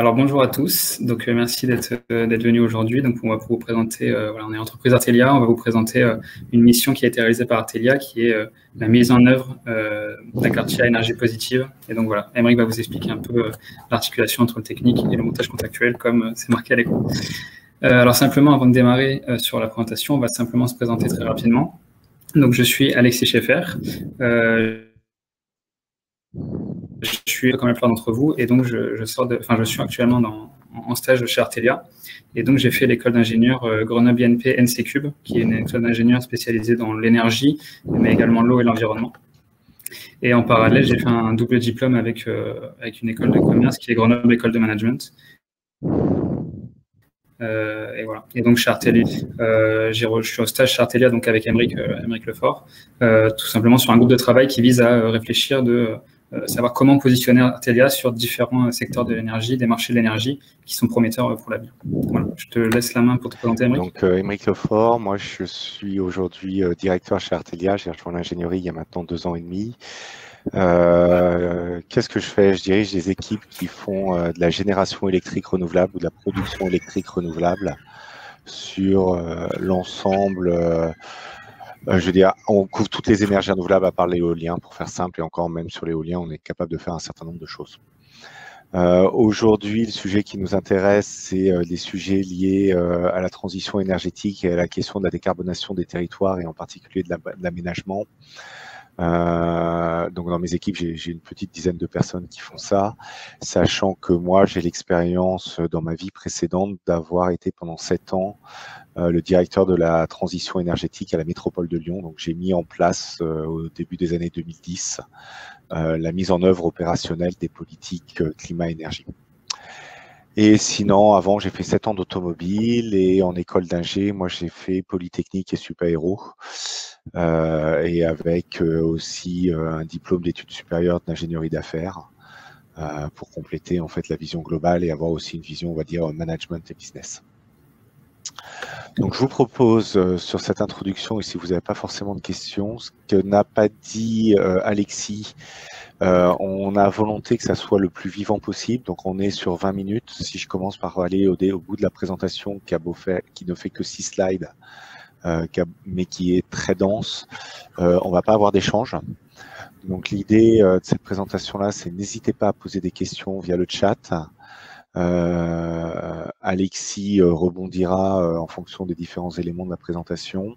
Alors bonjour à tous, donc merci d'être venus aujourd'hui. Donc on va vous présenter, voilà, on est entreprise Artelia, on va vous présenter une mission qui a été réalisée par Artelia, qui est la mise en œuvre d'un quartier à énergie positive. Et donc voilà, Aymeric va vous expliquer un peu l'articulation entre le technique et le montage contractuel, comme c'est marqué à l'écran. Alors simplement, avant de démarrer sur la présentation, on va simplement se présenter très rapidement. Donc je suis Alexis Schaeffer. Je suis comme la plupart d'entre vous et donc je suis actuellement en stage chez Artelia et donc j'ai fait l'école d'ingénieur Grenoble INP NC-Cube qui est une école d'ingénieur spécialisée dans l'énergie mais également l'eau et l'environnement. Et en parallèle, j'ai fait un double diplôme avec une école de commerce qui est Grenoble École de Management. Et voilà. Et donc chez Artelia, je suis au stage chez Artelia donc avec Aymeric Lefort, tout simplement sur un groupe de travail qui vise à réfléchir savoir comment positionner Artelia sur différents secteurs de l'énergie, des marchés de l'énergie qui sont prometteurs pour l'avenir. Voilà, je te laisse la main pour te présenter, Aymeric. Donc, Aymeric Lefort, moi je suis aujourd'hui directeur chez Artelia, j'ai rejoint l'ingénierie il y a maintenant 2 ans et demi. Qu'est-ce que je fais? Je dirige des équipes qui font de la génération électrique renouvelable ou de la production électrique renouvelable sur l'ensemble. Je veux dire, on couvre toutes les énergies renouvelables à part l'éolien, pour faire simple, et encore même sur l'éolien, on est capable de faire un certain nombre de choses. Aujourd'hui, le sujet qui nous intéresse, c'est les sujets liés à la transition énergétique et à la question de la décarbonation des territoires et en particulier de l'aménagement. Donc dans mes équipes, j'ai une petite dizaine de personnes qui font ça, sachant que moi, j'ai l'expérience dans ma vie précédente d'avoir été pendant 7 ans le directeur de la transition énergétique à la métropole de Lyon. Donc j'ai mis en place au début des années 2010 la mise en œuvre opérationnelle des politiques climat-énergie. Et sinon, avant, j'ai fait 7 ans d'automobile et en école d'ingé, moi j'ai fait Polytechnique et Supaéro. Et avec aussi un diplôme d'études supérieures d'ingénierie d'affaires pour compléter en fait la vision globale et avoir aussi une vision, on va dire, management et business. Donc je vous propose sur cette introduction, et si vous n'avez pas forcément de questions, ce que n'a pas dit Alexis, on a volonté que ça soit le plus vivant possible, donc on est sur 20 minutes. Si je commence par aller au bout de la présentation qui ne fait que 6 slides, mais qui est très dense, on va pas avoir d'échange. Donc l'idée de cette présentation-là, c'est n'hésitez pas à poser des questions via le chat. Alexis rebondira en fonction des différents éléments de la présentation.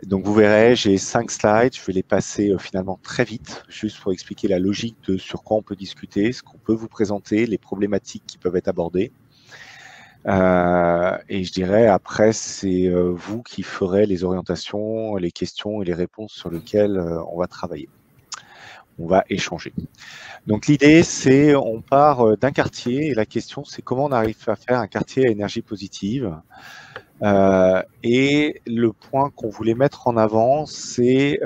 Donc vous verrez, j'ai 5 slides, je vais les passer finalement très vite, juste pour expliquer la logique de sur quoi on peut discuter, ce qu'on peut vous présenter, les problématiques qui peuvent être abordées. Et je dirais après, c'est vous qui ferez les orientations, les questions et les réponses sur lesquelles on va travailler. On va échanger. Donc l'idée, c'est on part d'un quartier et la question, c'est comment on arrive à faire un quartier à énergie positive. Et le point qu'on voulait mettre en avant, c'est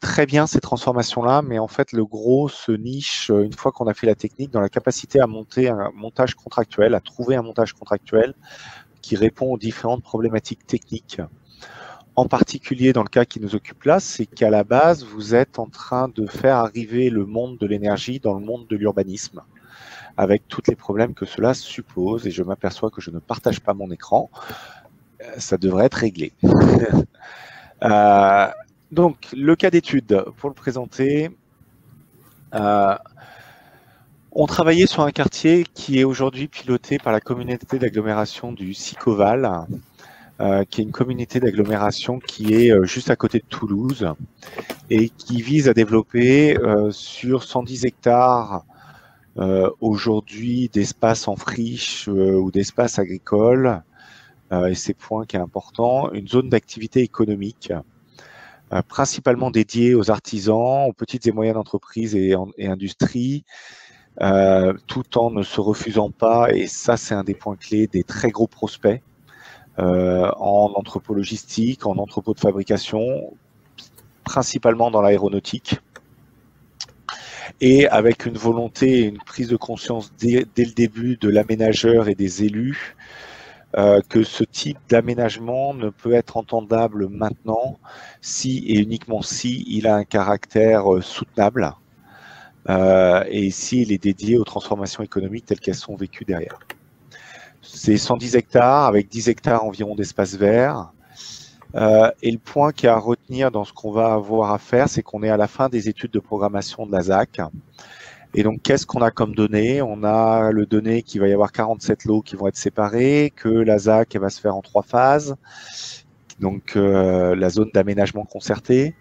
très bien ces transformations-là, mais en fait, le gros se niche, une fois qu'on a fait la technique, dans la capacité à monter un montage contractuel, à trouver un montage contractuel qui répond aux différentes problématiques techniques. En particulier, dans le cas qui nous occupe là, c'est qu'à la base, vous êtes en train de faire arriver le monde de l'énergie dans le monde de l'urbanisme, avec tous les problèmes que cela suppose, et je m'aperçois que je ne partage pas mon écran. Ça devrait être réglé. Donc, le cas d'étude, pour le présenter, on travaillait sur un quartier qui est aujourd'hui piloté par la communauté d'agglomération du Sicoval, qui est une communauté d'agglomération qui est juste à côté de Toulouse et qui vise à développer sur 110 hectares aujourd'hui d'espace en friche ou d'espace agricole, et c'est le point qui est important, une zone d'activité économique principalement dédiée aux artisans, aux petites et moyennes entreprises et industries, tout en ne se refusant pas, et ça c'est un des points clés, des très gros prospects en entrepôt logistique, en entrepôt de fabrication, principalement dans l'aéronautique, et avec une volonté et une prise de conscience dès le début de l'aménageur et des élus que ce type d'aménagement ne peut être entendable maintenant si et uniquement si il a un caractère soutenable et ici, il est dédié aux transformations économiques telles qu'elles sont vécues derrière. C'est 110 hectares avec 10 hectares environ d'espace vert. Et le point qu'il y a à retenir dans ce qu'on va avoir à faire, c'est qu'on est à la fin des études de programmation de la ZAC. Et donc, qu'est-ce qu'on a comme données? On a le donné qu'il va y avoir 47 lots qui vont être séparés, que la ZAC elle va se faire en 3 phases, donc la zone d'aménagement concerté,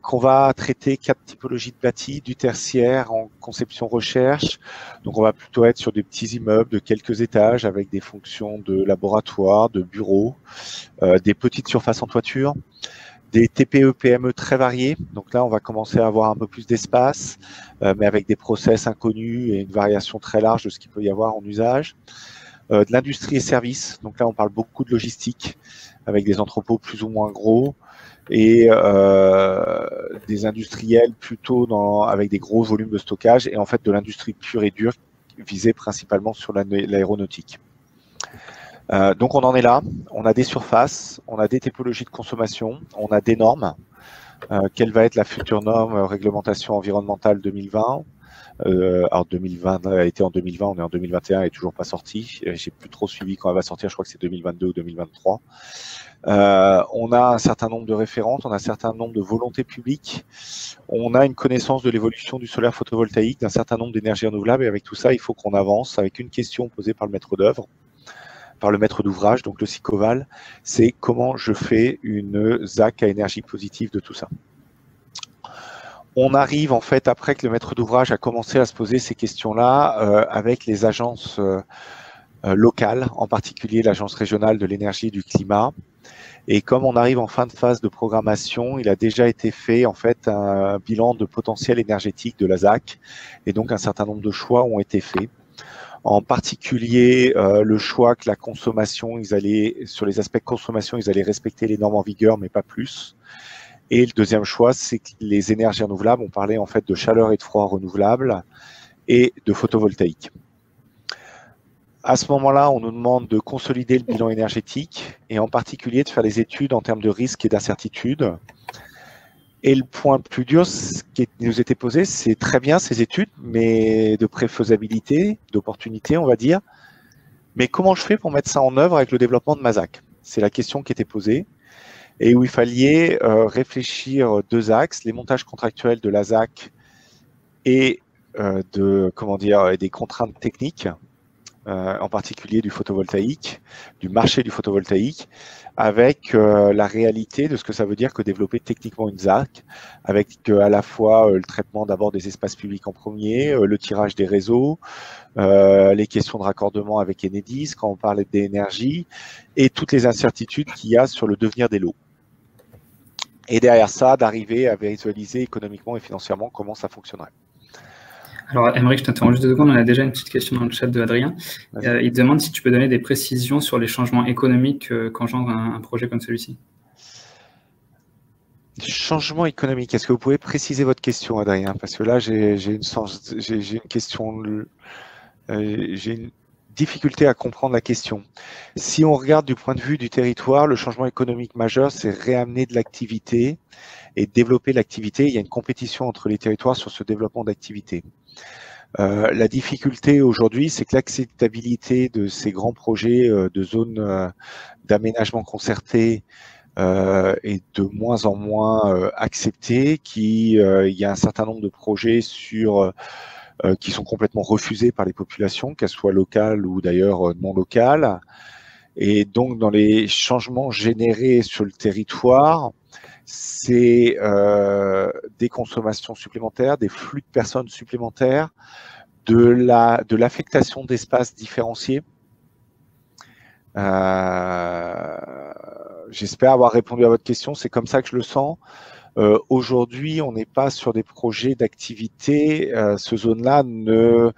qu'on va traiter 4 typologies de bâtis, du tertiaire en conception recherche. Donc, on va plutôt être sur des petits immeubles de quelques étages avec des fonctions de laboratoire, de bureaux, des petites surfaces en toiture, des TPE, PME très variés. Donc là, on va commencer à avoir un peu plus d'espace, mais avec des process inconnus et une variation très large de ce qu'il peut y avoir en usage. De l'industrie et services. Donc là, on parle beaucoup de logistique, avec des entrepôts plus ou moins gros, et des industriels plutôt avec des gros volumes de stockage, et en fait de l'industrie pure et dure, visée principalement sur l'aéronautique. Donc on en est là, on a des surfaces, on a des typologies de consommation, on a des normes. Quelle va être la future norme réglementation environnementale 2020? Alors 2020 a été en 2020, on est en 2021, elle n'est toujours pas sortie. J'ai plus trop suivi quand elle va sortir, je crois que c'est 2022 ou 2023. On a un certain nombre de références, on a un certain nombre de volontés publiques, on a une connaissance de l'évolution du solaire photovoltaïque, d'un certain nombre d'énergies renouvelables, et avec tout ça, il faut qu'on avance avec une question posée par le maître d'œuvre, par le maître d'ouvrage, donc le SICOVAL, c'est comment je fais une ZAC à énergie positive de tout ça. On arrive en fait, après que le maître d'ouvrage a commencé à se poser ces questions-là, avec les agences locales, en particulier l'agence régionale de l'énergie et du climat. Et comme on arrive en fin de phase de programmation, il a déjà été fait en fait un bilan de potentiel énergétique de la ZAC, et donc un certain nombre de choix ont été faits. En particulier, le choix que la consommation, sur les aspects consommation, ils allaient respecter les normes en vigueur, mais pas plus. Et le deuxième choix, c'est que les énergies renouvelables, on parlait en fait de chaleur et de froid renouvelables et de photovoltaïque. À ce moment-là, on nous demande de consolider le bilan énergétique et en particulier de faire des études en termes de risques et d'incertitudes. Et le point le plus dur, ce qui nous était posé, c'est très bien ces études, mais de préfaisabilité, d'opportunité, on va dire. Mais comment je fais pour mettre ça en œuvre avec le développement de ma ZAC? C'est la question qui était posée et où il fallait réfléchir 2 axes, les montages contractuels de la ZAC et des contraintes techniques, en particulier du photovoltaïque, du marché du photovoltaïque, avec la réalité de ce que ça veut dire que développer techniquement une ZAC, avec à la fois le traitement d'abord des espaces publics en premier, le tirage des réseaux, les questions de raccordement avec Enedis, quand on parle d'énergie, et toutes les incertitudes qu'il y a sur le devenir des lots. Et derrière ça, d'arriver à visualiser économiquement et financièrement comment ça fonctionnerait. Alors, Aymeric, je t'interromps juste 2 secondes. On a déjà une petite question dans le chat de Adrien. Il te demande si tu peux donner des précisions sur les changements économiques qu'engendre un projet comme celui-ci. Changement économique. Est-ce que vous pouvez préciser votre question, Adrien? Parce que là, j'ai une question, j'ai une difficulté à comprendre la question. Si on regarde du point de vue du territoire, le changement économique majeur, c'est réamener de l'activité et développer l'activité. Il y a une compétition entre les territoires sur ce développement d'activité. La difficulté aujourd'hui, c'est que l'acceptabilité de ces grands projets de zones d'aménagement concerté est de moins en moins acceptée, il y a un certain nombre de projets qui sont complètement refusés par les populations, qu'elles soient locales ou d'ailleurs non locales. Et donc, dans les changements générés sur le territoire, c'est des consommations supplémentaires, des flux de personnes supplémentaires, de l'affectation d'espaces différenciés. J'espère avoir répondu à votre question, c'est comme ça que je le sens. Aujourd'hui, on n'est pas sur des projets d'activité. Ce zone-là ne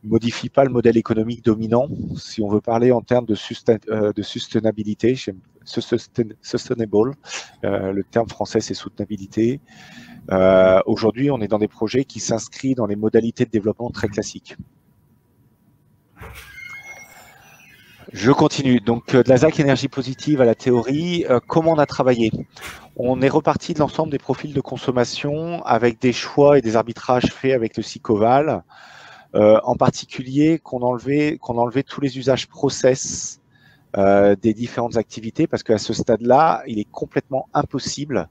modifie pas le modèle économique dominant. Si on veut parler en termes de sustainabilité, sustainable, le terme français c'est soutenabilité. Aujourd'hui, on est dans des projets qui s'inscrivent dans les modalités de développement très classiques. Je continue. Donc, de la ZAC énergie positive à la théorie, comment on a travaillé? On est reparti de l'ensemble des profils de consommation avec des choix et des arbitrages faits avec le SICOVAL, en particulier qu'on enlevait tous les usages process des différentes activités, parce qu'à ce stade-là, il est complètement impossible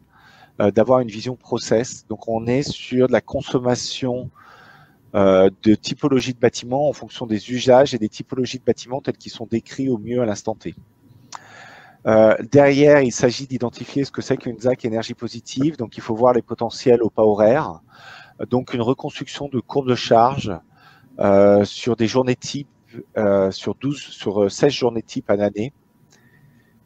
d'avoir une vision process. Donc, on est sur de la consommation de typologie de bâtiments en fonction des usages et des typologies de bâtiments tels qu'ils sont décrits au mieux à l'instant T. Derrière, il s'agit d'identifier ce que c'est qu'une ZAC énergie positive. Donc, il faut voir les potentiels au pas horaire. Donc, une reconstruction de courbe de charge sur des journées type, sur 16 journées type à l'année,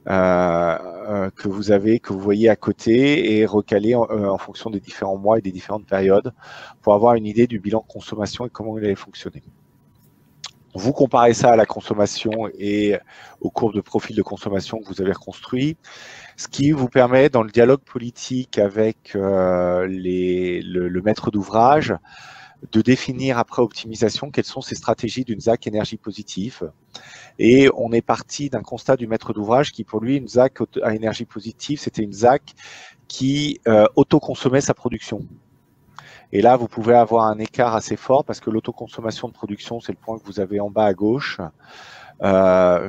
que vous voyez à côté et recaler en fonction des différents mois et des différentes périodes pour avoir une idée du bilan de consommation et comment il allait fonctionner. Vous comparez ça à la consommation et aux courbes de profil de consommation que vous avez reconstruit, ce qui vous permet, dans le dialogue politique avec le maître d'ouvrage, de définir après optimisation quelles sont ces stratégies d'une ZAC énergie positive. Et on est parti d'un constat du maître d'ouvrage qui, pour lui, une ZAC à énergie positive, c'était une ZAC qui autoconsommait sa production. Et là, vous pouvez avoir un écart assez fort parce que l'autoconsommation de production, c'est le point que vous avez en bas à gauche.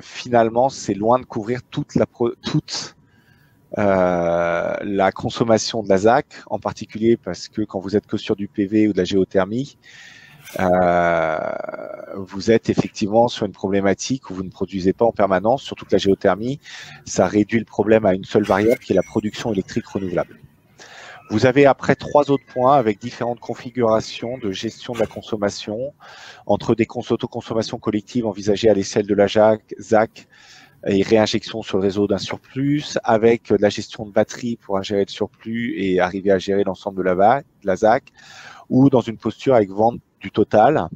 Finalement, c'est loin de couvrir toute la consommation de la ZAC, en particulier parce que quand vous êtes que sur du PV ou de la géothermie, vous êtes effectivement sur une problématique où vous ne produisez pas en permanence, surtout que la géothermie, ça réduit le problème à une seule variable qui est la production électrique renouvelable. Vous avez après 3 autres points avec différentes configurations de gestion de la consommation, entre des autoconsommations collectives envisagées à l'échelle de la ZAC et réinjection sur le réseau d'un surplus, avec la gestion de batterie pour gérer le surplus et arriver à gérer l'ensemble de la ZAC, ou dans une posture avec vente du total,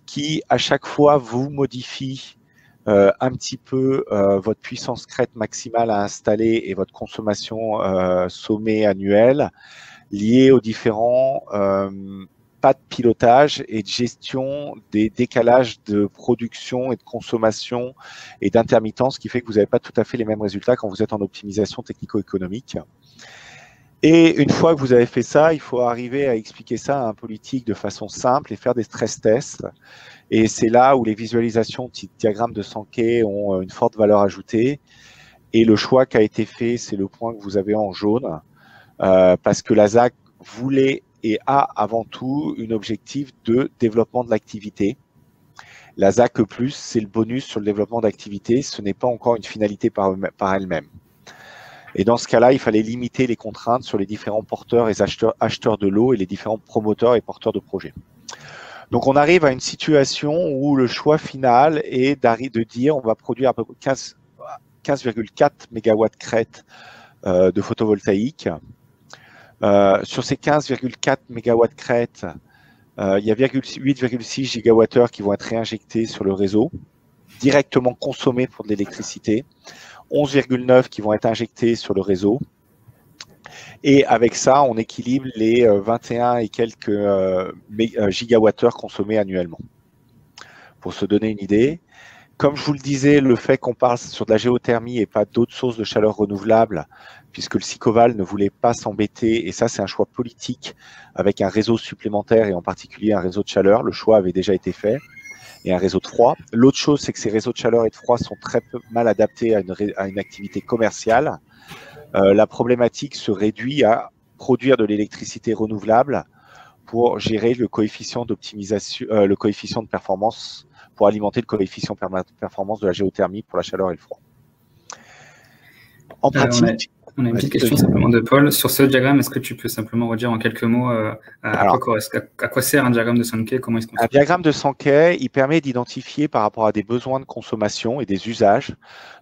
qui à chaque fois vous modifie un petit peu votre puissance crête maximale à installer et votre consommation sommet annuelle, liée aux différents pas de pilotage et de gestion des décalages de production et de consommation et d'intermittence, qui fait que vous n'avez pas tout à fait les mêmes résultats quand vous êtes en optimisation technico-économique. Et une fois que vous avez fait ça, il faut arriver à expliquer ça à un politique de façon simple et faire des stress tests. Et c'est là où les visualisations type diagramme de Sankey ont une forte valeur ajoutée. Et le choix qui a été fait, c'est le point que vous avez en jaune, parce que la ZAC voulait et a avant tout un objectif de développement de l'activité. La ZAC+, c'est le bonus sur le développement d'activité, ce n'est pas encore une finalité par elle-même. Et dans ce cas-là, il fallait limiter les contraintes sur les différents porteurs et acheteurs de lots et les différents promoteurs et porteurs de projets. Donc, on arrive à une situation où le choix final est de dire on va produire à peu près 15,4 MW crête de photovoltaïque. Sur ces 15,4 MW crête, il y a 8,6 gigawattheures qui vont être réinjectés sur le réseau, directement consommés pour de l'électricité, 11,9 qui vont être injectés sur le réseau. Et avec ça, on équilibre les 21 et quelques gigawattheures consommés annuellement. Pour se donner une idée, comme je vous le disais, le fait qu'on parle sur de la géothermie et pas d'autres sources de chaleur renouvelables, puisque le SICOVAL ne voulait pas s'embêter, et ça c'est un choix politique avec un réseau supplémentaire et en particulier un réseau de chaleur, le choix avait déjà été fait, et un réseau de froid. L'autre chose, c'est que ces réseaux de chaleur et de froid sont très mal adaptés à une activité commerciale. La problématique se réduit à produire de l'électricité renouvelable pour gérer le coefficient d'optimisation, le coefficient de performance, pour alimenter le coefficient de performance de la géothermie pour la chaleur et le froid. En pratique, on a une petite question simplement de Paul. Sur ce diagramme, est-ce que tu peux simplement redire en quelques mots à quoi sert un diagramme de Sankey, comment il se construit? Un diagramme de Sankey, il permet d'identifier par rapport à des besoins de consommation et des usages,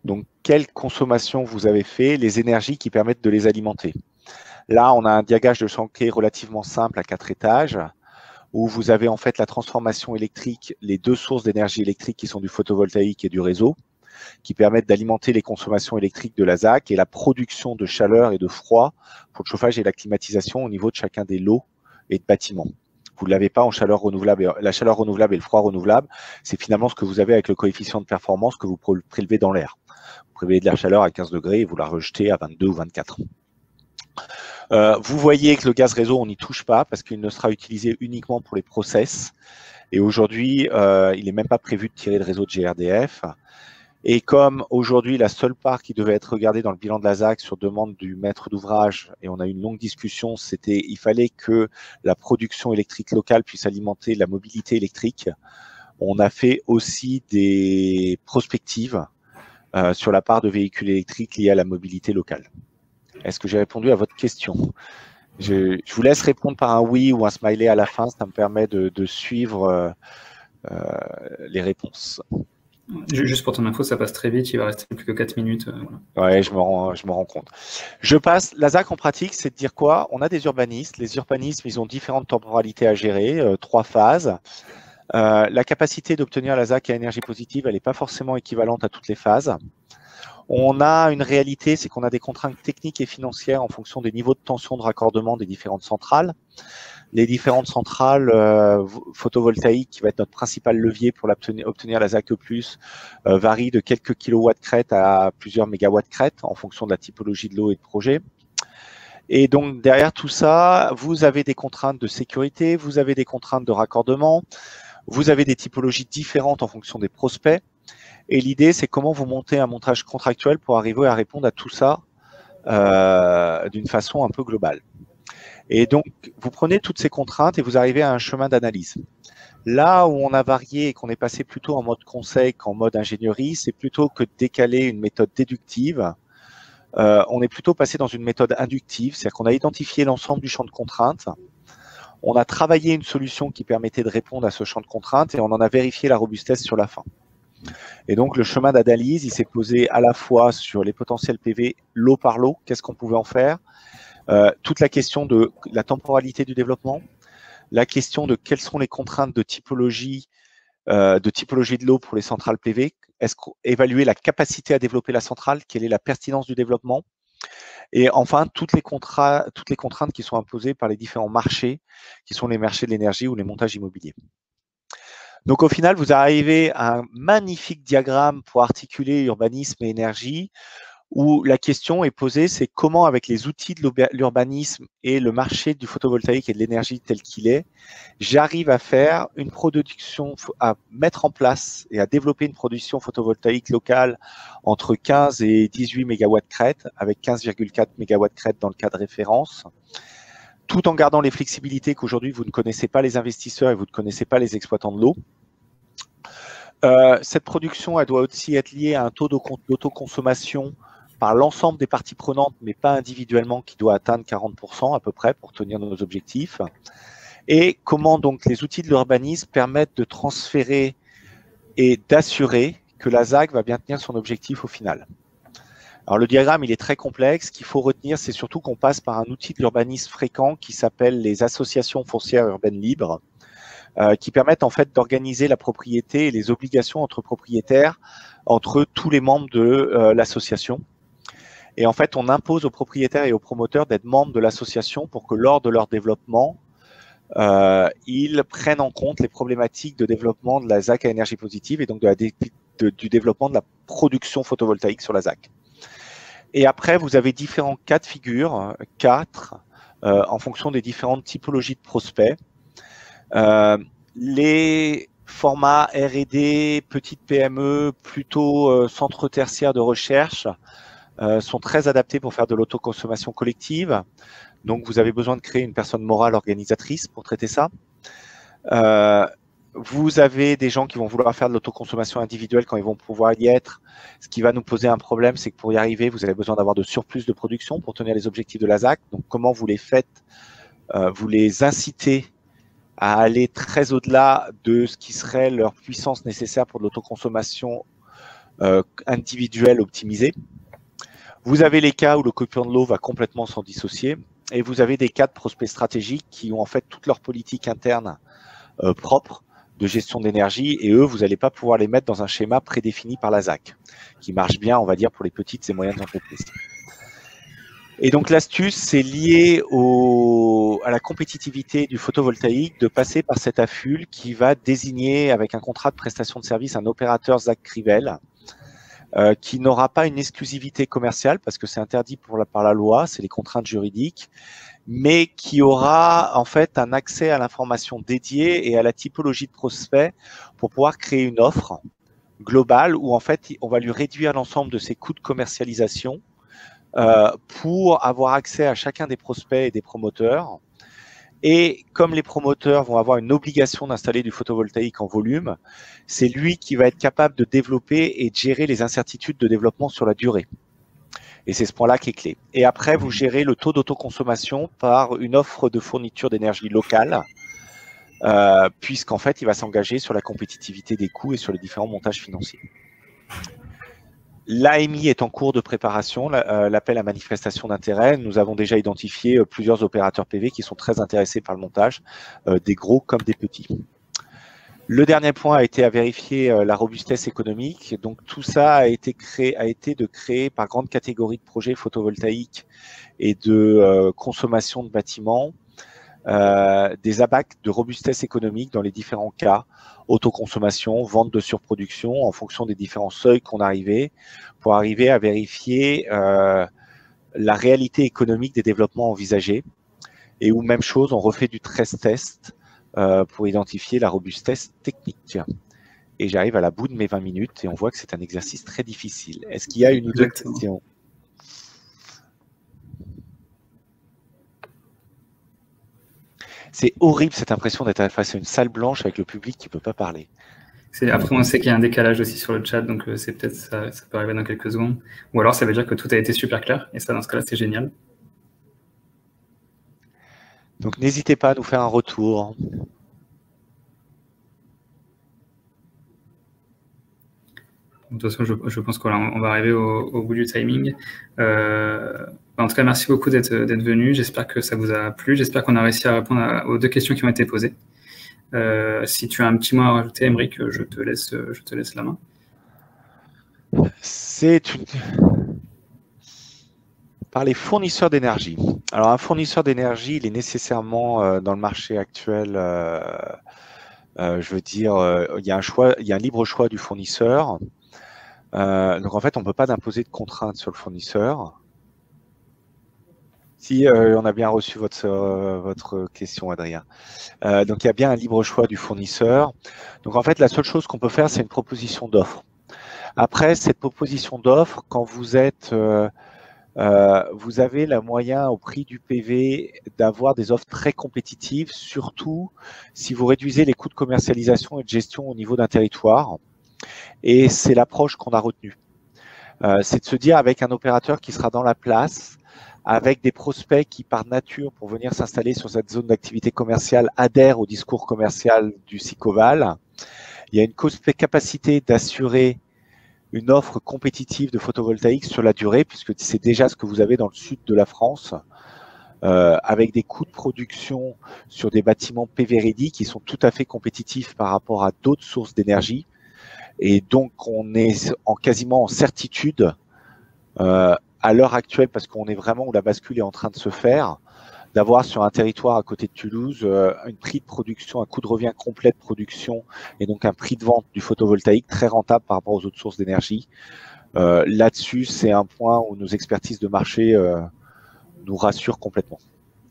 donc quelle consommation vous avez fait, les énergies qui permettent de les alimenter. Là, on a un diagramme de Sankey relativement simple à 4 étages, où vous avez en fait la transformation électrique, les deux sources d'énergie électrique qui sont du photovoltaïque et du réseau, qui permettent d'alimenter les consommations électriques de la ZAC et la production de chaleur et de froid pour le chauffage et la climatisation au niveau de chacun des lots et de bâtiments. Vous ne l'avez pas en chaleur renouvelable. La chaleur renouvelable et le froid renouvelable, c'est finalement ce que vous avez avec le coefficient de performance que vous prélevez dans l'air. Vous prélevez de la chaleur à 15 degrés et vous la rejetez à 22 ou 24. Vous voyez que le gaz réseau, on n'y touche pas parce qu'il ne sera utilisé uniquement pour les process. Et aujourd'hui, il n'est même pas prévu de tirer le réseau de GRDF. Et comme aujourd'hui, la seule part qui devait être regardée dans le bilan de la ZAC sur demande du maître d'ouvrage, et on a eu une longue discussion, c'était il fallait que la production électrique locale puisse alimenter la mobilité électrique. On a fait aussi des prospectives sur la part de véhicules électriques liés à la mobilité locale. Est-ce que j'ai répondu à votre question? Je vous laisse répondre par un oui ou un smiley à la fin, ça me permet de suivre les réponses. Juste pour ton info, ça passe très vite, il va rester plus que 4 minutes. Voilà. Ouais, je me rends compte. Je passe. La ZAC en pratique, c'est de dire quoi? On a des urbanistes. Les urbanismes, ils ont différentes temporalités à gérer, 3 phases. La capacité d'obtenir la ZAC à énergie positive, elle n'est pas forcément équivalente à toutes les phases. On a une réalité, c'est qu'on a des contraintes techniques et financières en fonction des niveaux de tension de raccordement des différentes centrales. Les différentes centrales photovoltaïques, qui va être notre principal levier pour obtenir la ZAC+, varient de quelques kilowatts crête à plusieurs mégawatts crête en fonction de la typologie de l'eau et de projet. Et donc, derrière tout ça, vous avez des contraintes de sécurité, vous avez des contraintes de raccordement, vous avez des typologies différentes en fonction des prospects. Et l'idée, c'est comment vous montez un montage contractuel pour arriver à répondre à tout ça d'une façon un peu globale. Et donc, vous prenez toutes ces contraintes et vous arrivez à un chemin d'analyse. Là où on a varié et qu'on est passé plutôt en mode conseil qu'en mode ingénierie, c'est plutôt que de décaler une méthode déductive. On est plutôt passé dans une méthode inductive, c'est-à-dire qu'on a identifié l'ensemble du champ de contraintes. On a travaillé une solution qui permettait de répondre à ce champ de contraintes et on en a vérifié la robustesse sur la fin. Et donc, le chemin d'analyse, il s'est posé à la fois sur les potentiels PV lot par lot, qu'est-ce qu'on pouvait en faire, toute la question de la temporalité du développement, la question de quelles sont les contraintes de typologie de l'eau pour les centrales PV, évaluer la capacité à développer la centrale, quelle est la pertinence du développement, et enfin toutes les contraintes qui sont imposées par les différents marchés, qui sont les marchés de l'énergie ou les montages immobiliers. Donc au final, vous arrivez à un magnifique diagramme pour articuler urbanisme et énergie, où la question est posée, c'est comment avec les outils de l'urbanisme et le marché du photovoltaïque et de l'énergie tel qu'il est, j'arrive à faire une production, à mettre en place et à développer une production photovoltaïque locale entre 15 et 18 MW crête, avec 15,4 MW crête dans le cas de référence, tout en gardant les flexibilités qu'aujourd'hui vous ne connaissez pas les investisseurs et vous ne connaissez pas les exploitants de l'eau. Cette production, elle doit aussi être liée à un taux d'autoconsommation par l'ensemble des parties prenantes, mais pas individuellement, qui doit atteindre 40% à peu près pour tenir nos objectifs. Et comment donc les outils de l'urbanisme permettent de transférer et d'assurer que la ZAC va bien tenir son objectif au final. Alors le diagramme, il est très complexe. Ce qu'il faut retenir, c'est surtout qu'on passe par un outil de l'urbanisme fréquent qui s'appelle les associations foncières urbaines libres, qui permettent en fait d'organiser la propriété et les obligations entre propriétaires, entre tous les membres de l'association. Et en fait, on impose aux propriétaires et aux promoteurs d'être membres de l'association pour que lors de leur développement, ils prennent en compte les problématiques de développement de la ZAC à énergie positive et donc du développement de la production photovoltaïque sur la ZAC. Et après, vous avez différents cas de figure, 4, en fonction des différentes typologies de prospects. Les formats R&D, petites PME, plutôt centres tertiaires de recherche, sont très adaptés pour faire de l'autoconsommation collective. Donc, vous avez besoin de créer une personne morale organisatrice pour traiter ça. Vous avez des gens qui vont vouloir faire de l'autoconsommation individuelle quand ils vont pouvoir y être. Ce qui va nous poser un problème, c'est que pour y arriver, vous avez besoin d'avoir de surplus de production pour tenir les objectifs de la ZAC. Donc, comment vous les faites? Vous les incitez à aller très au-delà de ce qui serait leur puissance nécessaire pour de l'autoconsommation individuelle optimisée. Vous avez les cas où le coefficient de l'eau va complètement s'en dissocier et vous avez des cas de prospects stratégiques qui ont en fait toute leur politique interne propre de gestion d'énergie et eux, vous n'allez pas pouvoir les mettre dans un schéma prédéfini par la ZAC qui marche bien, on va dire, pour les petites et moyennes entreprises. Et donc l'astuce, c'est lié à la compétitivité du photovoltaïque de passer par cet AFUL qui va désigner avec un contrat de prestation de service un opérateur ZAC Crivel qui n'aura pas une exclusivité commerciale parce que c'est interdit par la loi, c'est les contraintes juridiques, mais qui aura en fait un accès à l'information dédiée et à la typologie de prospect pour pouvoir créer une offre globale où en fait on va lui réduire l'ensemble de ses coûts de commercialisation pour avoir accès à chacun des prospects et des promoteurs. Et comme les promoteurs vont avoir une obligation d'installer du photovoltaïque en volume, c'est lui qui va être capable de développer et de gérer les incertitudes de développement sur la durée. Et c'est ce point-là qui est clé. Et après, vous gérez le taux d'autoconsommation par une offre de fourniture d'énergie locale, puisqu'en fait, il va s'engager sur la compétitivité des coûts et sur les différents montages financiers. L'AMI est en cours de préparation, l'appel à manifestation d'intérêt. Nous avons déjà identifié plusieurs opérateurs PV qui sont très intéressés par le montage, des gros comme des petits. Le dernier point a été à vérifier la robustesse économique. Donc tout ça a été de créer par grande catégorie de projets photovoltaïques et de consommation de bâtiments des ABAC de robustesse économique dans les différents cas, autoconsommation, vente de surproduction, en fonction des différents seuils qu'on arrivait, pour arriver à vérifier la réalité économique des développements envisagés. Et où, même chose, on refait du stress test pour identifier la robustesse technique. Et j'arrive à la bout de mes 20 minutes et on voit que c'est un exercice très difficile. Est-ce qu'il y a une ou deux questions ? C'est horrible cette impression d'être face à une salle blanche avec le public qui ne peut pas parler. Après, on sait qu'il y a un décalage aussi sur le chat, donc c'est peut-être ça peut arriver dans quelques secondes. Ou alors, ça veut dire que tout a été super clair, et ça, dans ce cas-là, c'est génial. Donc, n'hésitez pas à nous faire un retour. De toute façon, je pense qu'on va arriver au bout du timing. En tout cas, merci beaucoup d'être venu. J'espère que ça vous a plu. J'espère qu'on a réussi à répondre aux deux questions qui ont été posées. Si tu as un petit mot à rajouter, Aymeric, je te laisse la main. Par les fournisseurs d'énergie. Alors, un fournisseur d'énergie, il est nécessairement dans le marché actuel, je veux dire, il y a un libre choix du fournisseur. Donc, en fait, on ne peut pas imposer de contraintes sur le fournisseur. Si, on a bien reçu votre question, Adrien. Donc, il y a bien un libre choix du fournisseur. Donc, en fait, la seule chose qu'on peut faire, c'est une proposition d'offre. Après, cette proposition d'offre, quand vous êtes... vous avez le moyen au prix du PV d'avoir des offres très compétitives, surtout si vous réduisez les coûts de commercialisation et de gestion au niveau d'un territoire. Et c'est l'approche qu'on a retenue. C'est de se dire avec un opérateur qui sera dans la place, avec des prospects qui, par nature, pour venir s'installer sur cette zone d'activité commerciale, adhèrent au discours commercial du SICOVAL. Il y a une capacité d'assurer une offre compétitive de photovoltaïque sur la durée, puisque c'est déjà ce que vous avez dans le sud de la France, avec des coûts de production sur des bâtiments PV-ready qui sont tout à fait compétitifs par rapport à d'autres sources d'énergie. Et donc, on est quasiment en certitude à l'heure actuelle, parce qu'on est vraiment où la bascule est en train de se faire, d'avoir sur un territoire à côté de Toulouse un prix de production, un coût de revient complet de production et donc un prix de vente du photovoltaïque très rentable par rapport aux autres sources d'énergie. Là-dessus, c'est un point où nos expertises de marché nous rassurent complètement.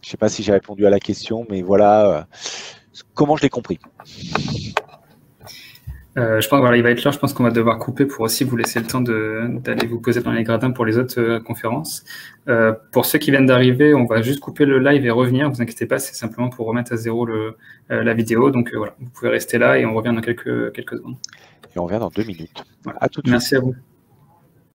Je ne sais pas si j'ai répondu à la question, mais voilà comment je l'ai compris. Je pense, voilà, il va être l'heure, je pense qu'on va devoir couper pour aussi vous laisser le temps d'aller vous poser dans les gradins pour les autres conférences. Pour ceux qui viennent d'arriver, on va juste couper le live et revenir, ne vous inquiétez pas, c'est simplement pour remettre à zéro la vidéo. Donc voilà, vous pouvez rester là et on revient dans quelques secondes. Et on revient dans 2 minutes. Voilà. À tout de suite. Merci à vous.